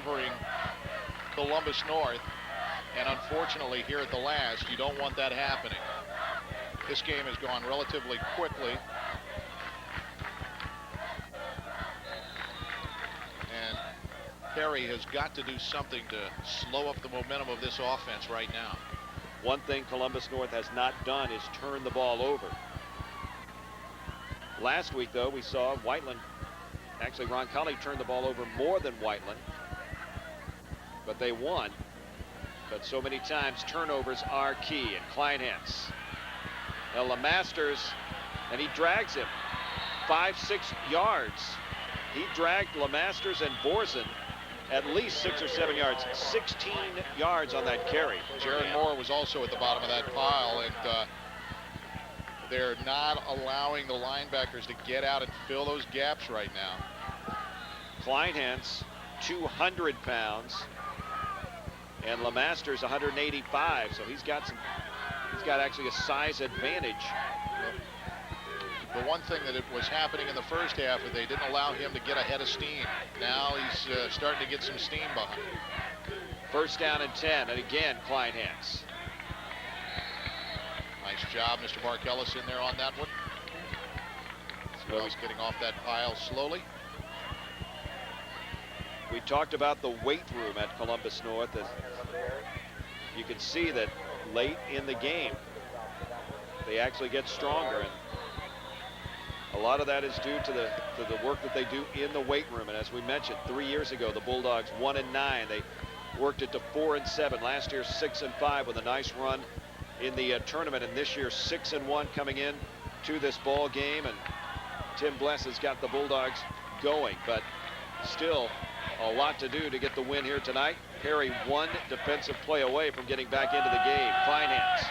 favoring Columbus North. And unfortunately, here at the last, you don't want that happening. This game has gone relatively quickly. And Perry has got to do something to slow up the momentum of this offense right now. One thing Columbus North has not done is turn the ball over. Last week, though, we saw Whiteland, actually Roncalli turned the ball over more than Whiteland, but they won. But so many times turnovers are key. And Kleinhans. Now LeMasters, and he drags him 5-6 yards. He dragged LeMasters and Borzen at least 6 or 7 yards, 16 yards on that carry. Jared Moore was also at the bottom of that pile, and they're not allowing the linebackers to get out and fill those gaps right now. Kleinhans, 200 pounds, and LeMasters 185, so he's got actually a size advantage. The one thing that it was happening in the first half is they didn't allow him to get ahead of steam. Now he's starting to get some steam behind. First down and 10, and again Kleinhans. Nice job, Mr. Markellis in there on that one. So he's getting off that pile slowly. We talked about the weight room at Columbus North. You can see that late in the game, they actually get stronger, and a lot of that is due to the work that they do in the weight room. And as we mentioned, 3 years ago, the Bulldogs 1-9. They worked it to 4-7. Last year, 6-5 with a nice run in the tournament, and this year 6-1 coming in to this ball game. And Tim Bless has got the Bulldogs going, but still a lot to do to get the win here tonight. Perry one defensive play away from getting back into the game. Kleinhans.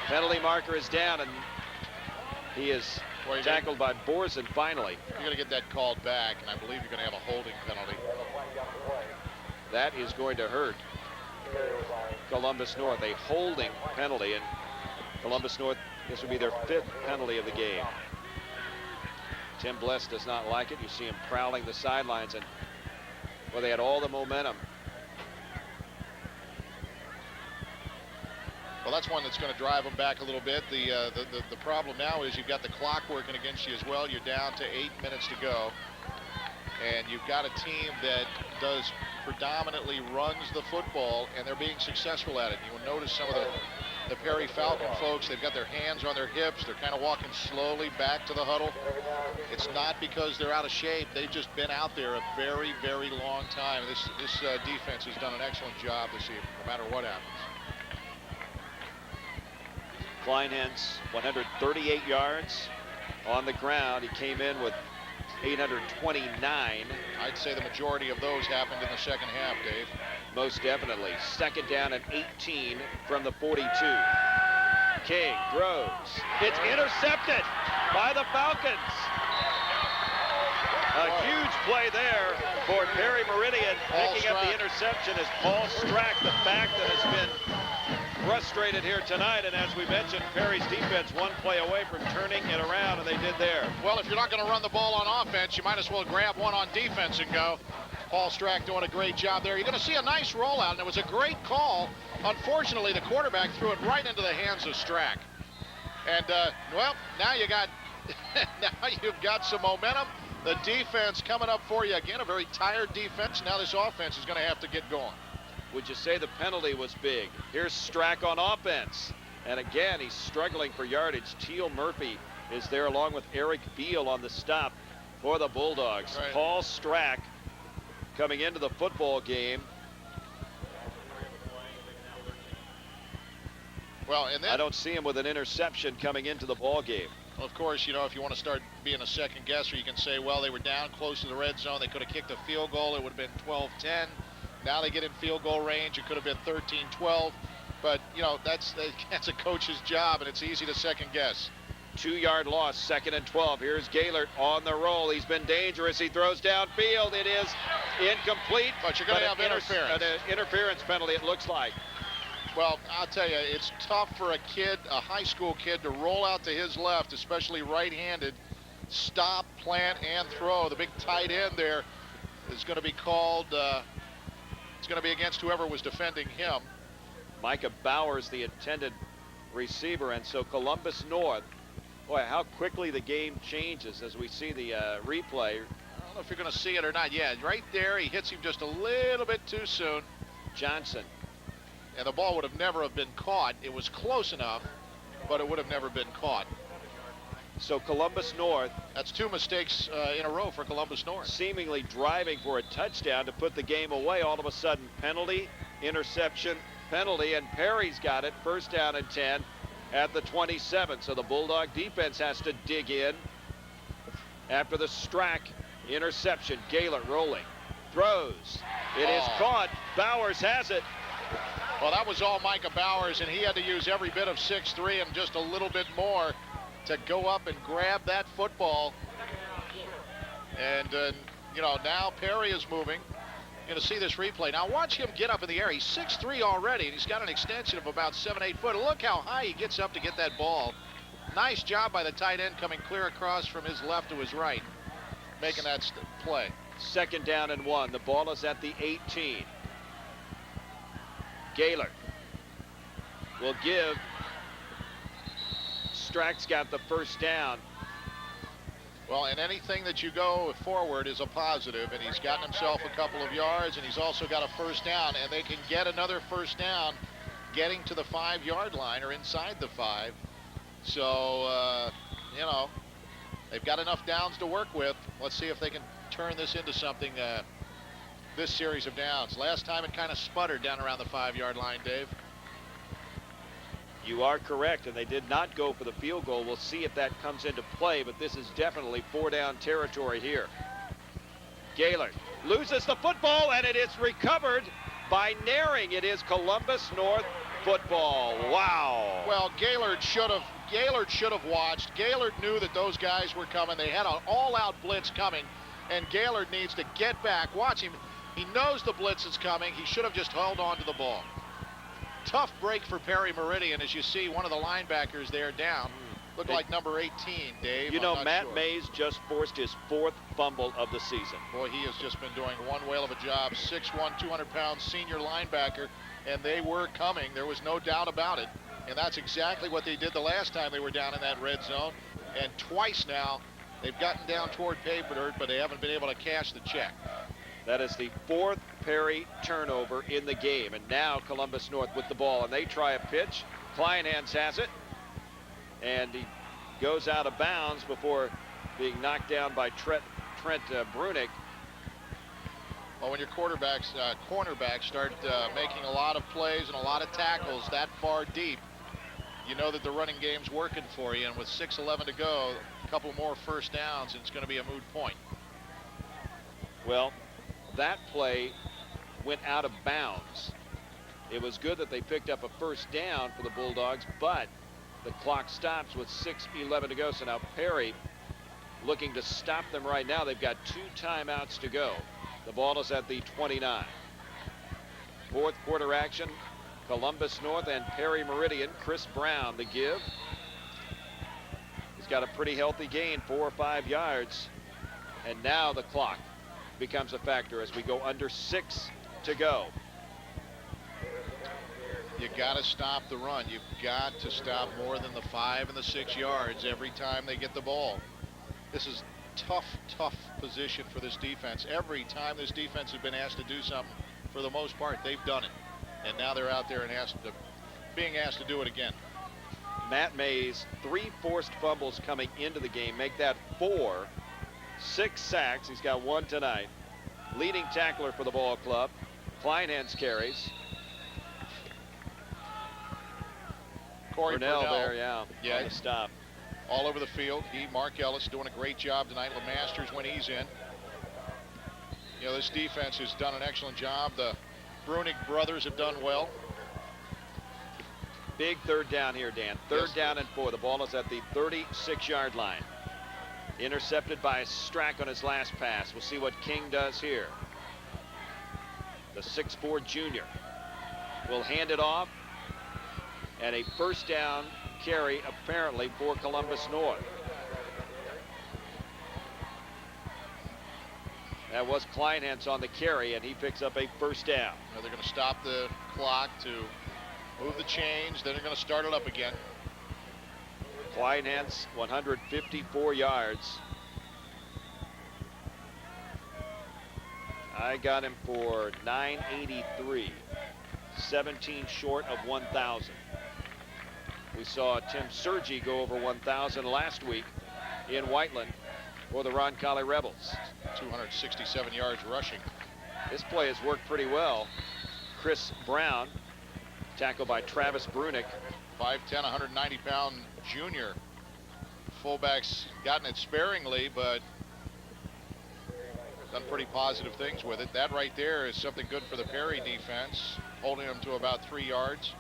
Penalty marker is down, and he is tackled by Borzen finally. You're going to get that called back, and I believe you're going to have a holding penalty. That is going to hurt Columbus North. A holding penalty, and Columbus North, this would be their 5th penalty of the game. Tim Bless does not like it. You see him prowling the sidelines, and well, they had all the momentum. Well, that's one that's going to drive them back a little bit. The problem now is you've got the clock working against you as well. You're down to 8 minutes to go, and you've got a team that does predominantly runs the football, and they're being successful at it. You will notice some of the Perry Falcon folks, they've got their hands on their hips. They're kind of walking slowly back to the huddle. It's not because they're out of shape. They've just been out there a very, very long time. This defense has done an excellent job this evening, no matter what happens. Kleinhans, 138 yards on the ground. He came in with 829. I'd say the majority of those happened in the second half, Dave. Most definitely. Second down and 18 from the 42. King throws. It's intercepted by the Falcons. A huge play there for Perry Meridian. Picking up the interception is Paul Strack, the back that has been frustrated here tonight. And as we mentioned, Perry's defense one play away from turning it around, and they did there. Well, if you're not going to run the ball on offense, you might as well grab one on defense and go. Paul Strack doing a great job there. You're going to see a nice rollout, and it was a great call. Unfortunately, the quarterback threw it right into the hands of Strack. And, well, now you got now you've got some momentum. The defense coming up for you again, a very tired defense. Now this offense is going to have to get going. Would you say the penalty was big? Here's Strack on offense. And again, he's struggling for yardage. Teal Murphy is there along with Eric Beal on the stop for the Bulldogs. Right. Paul Strack coming into the football game. Well, and then I don't see him with an interception coming into the ball game. Well, of course, you know, if you want to start being a second guesser, you can say, well, they were down close to the red zone. They could have kicked a field goal. It would have been 12-10. Now they get in field goal range. It could have been 13-12. But, you know, that's a coach's job, and it's easy to second guess. 2-yard loss, 2nd and 12. Here's Gaylord on the roll. He's been dangerous. He throws downfield. It is incomplete. But you're going to have interference. An interference penalty, it looks like. Well, I'll tell you, it's tough for a kid, a high school kid, to roll out to his left, especially right-handed, stop, plant, and throw. The big tight end there is going to be called. It's going to be against whoever was defending him. Micah Bowers, the intended receiver, and so Columbus North. Boy, how quickly the game changes as we see the replay. I don't know if you're going to see it or not. Yeah, right there, he hits him just a little bit too soon. Johnson. And the ball would have never have been caught. It was close enough, but it would have never been caught. So Columbus North. That's 2 mistakes in a row for Columbus North. Seemingly driving for a touchdown to put the game away. All of a sudden, penalty, interception, penalty, and Perry's got it. First down and 10 at the 27. So the Bulldog defense has to dig in after the Strack interception. Gaylor rolling, throws. It is caught. Bowers has it. Well, that was all Micah Bowers, and he had to use every bit of 6'3" and just a little bit more to go up and grab that football. And, you know, now Perry is moving. You're going to see this replay. Now watch him get up in the air. He's 6'3" already, and he's got an extension of about 7-8 foot. Look how high he gets up to get that ball. Nice job by the tight end coming clear across from his left to his right, making that play. Second down and 1. The ball is at the 18. Gaylor will give. Strack's got the first down. Well, and anything that you go forward is a positive, and he's gotten himself a couple of yards, and he's also got a first down, and they can get another first down getting to the 5-yard line or inside the 5. So, you know, they've got enough downs to work with. Let's see if they can turn this into something, this series of downs. Last time it kind of sputtered down around the 5-yard line, Dave. You are correct, and they did not go for the field goal. We'll see if that comes into play, but this is definitely 4-down territory here. Gaylor loses the football, and it is recovered by Naring. It is Columbus North football. Wow. Well, Gaylord should have watched. Gaylord knew that those guys were coming. They had an all-out blitz coming, and Gaylord needs to get back. Watch him. He knows the blitz is coming. He should have just held on to the ball. Tough break for Perry Meridian, as you see one of the linebackers there down. Looked like number 18, Dave. You know, Matt Mays just forced his 4th fumble of the season. Boy, he has just been doing one whale of a job. 6'1", 200-pound senior linebacker, and they were coming. There was no doubt about it. And that's exactly what they did the last time they were down in that red zone. And twice now, they've gotten down toward paper dirt, but they haven't been able to cash the check. That is the 4th Perry turnover in the game. And now Columbus North with the ball, and they try a pitch. Kleinhans has it, and he goes out of bounds before being knocked down by Trent Brunick. Well, when your cornerbacks start making a lot of plays and a lot of tackles that far deep, you know that the running game's working for you. And with 6:11 to go, a couple more first downs, and it's going to be a moot point. Well, that play went out of bounds. It was good that they picked up a first down for the Bulldogs, but the clock stops with 6:11 to go. So now Perry looking to stop them right now. They've got 2 timeouts to go. The ball is at the 29. 4th quarter action. Columbus North and Perry Meridian. Chris Brown the give. He's got a pretty healthy gain, 4 or 5 yards. And now the clock becomes a factor as we go under 6 to go. You got to stop the run. You've got to stop more than the 5 and the 6 yards every time they get the ball. This is tough position for this defense. Every time this defense has been asked to do something, for the most part, they've done it. And now they're out there and being asked to do it again. Matt Mays, 3 forced fumbles coming into the game. Make that 4. 6 sacks. He's got 1 tonight. Leading tackler for the ball club. Kleinhans carries. Corey Purnell Purnell there, yeah, on the stop. All over the field. Mark Ellis doing a great job tonight. LeMasters when he's in. You know, this defense has done an excellent job. The Brunick brothers have done well. Big 3rd down here, Dan. 3rd down and 4. The ball is at the 36-yard line. Intercepted by Strack on his last pass. We'll see what King does here. The 6'4" junior will hand it off. And a first down carry apparently for Columbus North. That was Kleinhans on the carry, and he picks up a first down. Now they're going to stop the clock to move the chains. Then they're going to start it up again. Kleinhans, 154 yards. I got him for 983, 17 short of 1,000. We saw Tim Sergi go over 1,000 last week in Whiteland for the Roncalli Rebels. 267 yards rushing. This play has worked pretty well. Chris Brown, tackled by Travis Brunick. 5'10", 190-pound junior. Fullback's gotten it sparingly, but done pretty positive things with it. That right there is something good for the Perry defense, holding them to about 3 yards.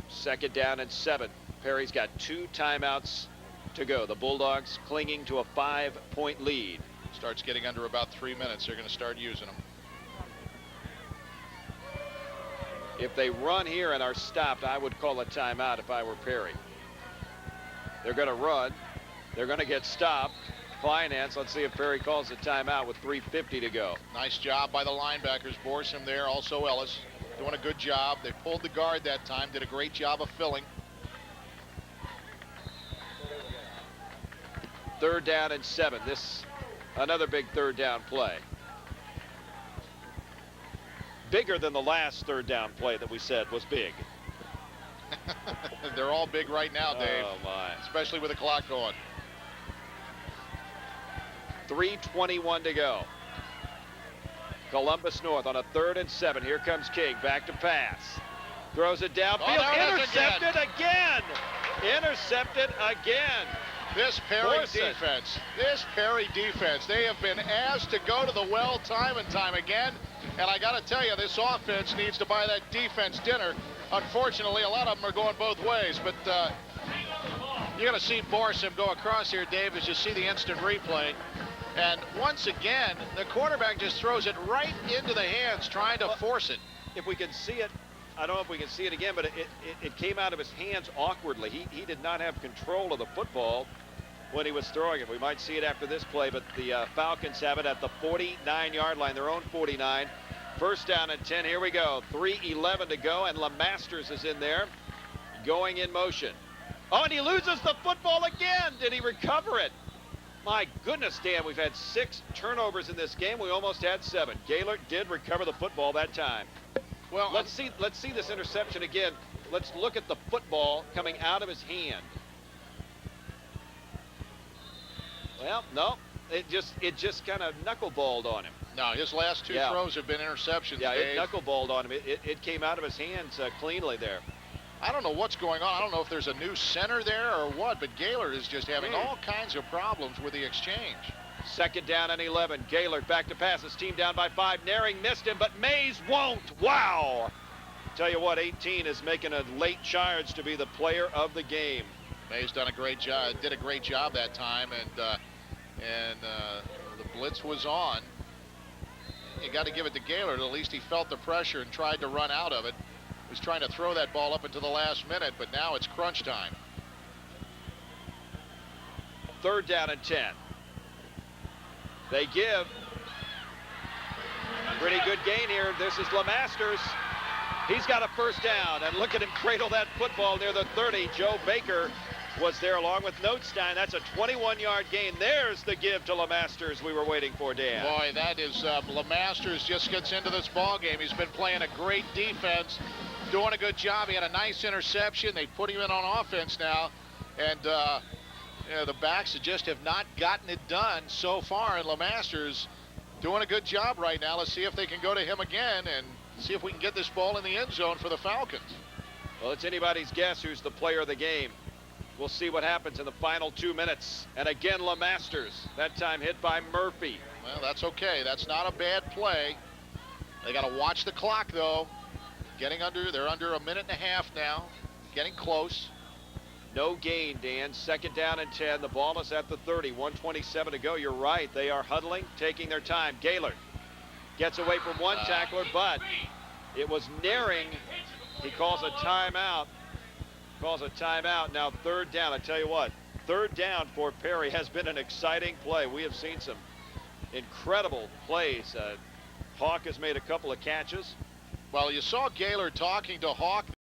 Second down and 7. Perry's got 2 timeouts to go. The Bulldogs clinging to a 5-point lead. Starts getting under about 3 minutes. They're going to start using them. If they run here and are stopped, I would call a timeout if I were Perry. They're going to run. They're going to get stopped. Kleinhans, let's see if Perry calls a timeout with 3:50 to go. Nice job by the linebackers. Borsum there, also Ellis, doing a good job. They pulled the guard that time, did a great job of filling. Third down and 7. This, another big third down play. Bigger than the last third down play that we said was big. They're all big right now, Dave. Oh, my. Especially with the clock going. 3:21 to go. Columbus North on a 3rd and 7. Here comes King, back to pass. Throws it downfield. Intercepted again. Intercepted again. This Perry defense, they have been asked to go to the well time and time again. And I got to tell you, this offense needs to buy that defense dinner. Unfortunately, a lot of them are going both ways. But you're going to see Borsum go across here, Dave, as you see the instant replay. And once again, the quarterback just throws it right into the hands, trying to force it. If we can see it, I don't know if we can see it again, but it came out of his hands awkwardly. He did not have control of the football when he was throwing it. We might see it after this play, but the Falcons have it at the 49-yard line, their own 49. First down and 10. Here we go. 3:11 to go, and LeMasters is in there, going in motion. Oh, and he loses the football again. Did he recover it? My goodness, Dan, we've had 6 turnovers in this game. We almost had 7. Gaylord did recover the football that time. Well, let's see this interception again. Let's look at the football coming out of his hand. Well, no, it just kind of knuckleballed on him. No, his last 2 throws have been interceptions. Yeah, Dave. It knuckleballed on him. It came out of his hands cleanly there. I don't know what's going on. I don't know if there's a new center there or what, but Gaylord is just having all kinds of problems with the exchange. Second down and 11. Gaylord back to pass. His team down by 5. Naring missed him, but Mays won't. Wow. Tell you what, 18 is making a late charge to be the player of the game. Mays done a great job. Did a great job that time, and the blitz was on. You got to give it to Gaylord. At least he felt the pressure and tried to run out of it. Was trying to throw that ball up into the last minute, but now it's crunch time. Third down and 10. They give. Pretty good gain here. This is LeMasters. He's got a first down, and look at him cradle that football near the 30. Joe Baker was there along with Notestein. That's a 21-yard gain. There's the give to LeMasters we were waiting for, Dan. Boy, that is LeMasters just gets into this ball game. He's been playing a great defense, doing a good job. He had a nice interception. They put him in on offense now, and the backs just have not gotten it done so far. And LeMasters doing a good job right now. Let's see if they can go to him again and see if we can get this ball in the end zone for the Falcons. Well, it's anybody's guess who's the player of the game. We'll see what happens in the final 2 minutes. And again, LeMasters, that time hit by Murphy. Well, that's okay. That's not a bad play. They got to watch the clock, though. They're under a minute and a half now. Getting close. No gain, Dan. Second down and 10. The ball is at the 30. 127 to go. You're right. They are huddling, taking their time. Gaylord gets away from one tackler, but it was Naring. He calls a timeout. Now third down. I tell you what, third down for Perry has been an exciting play. We have seen some incredible plays. Hawk has made a couple of catches. Well, you saw Gaylor talking to Hawk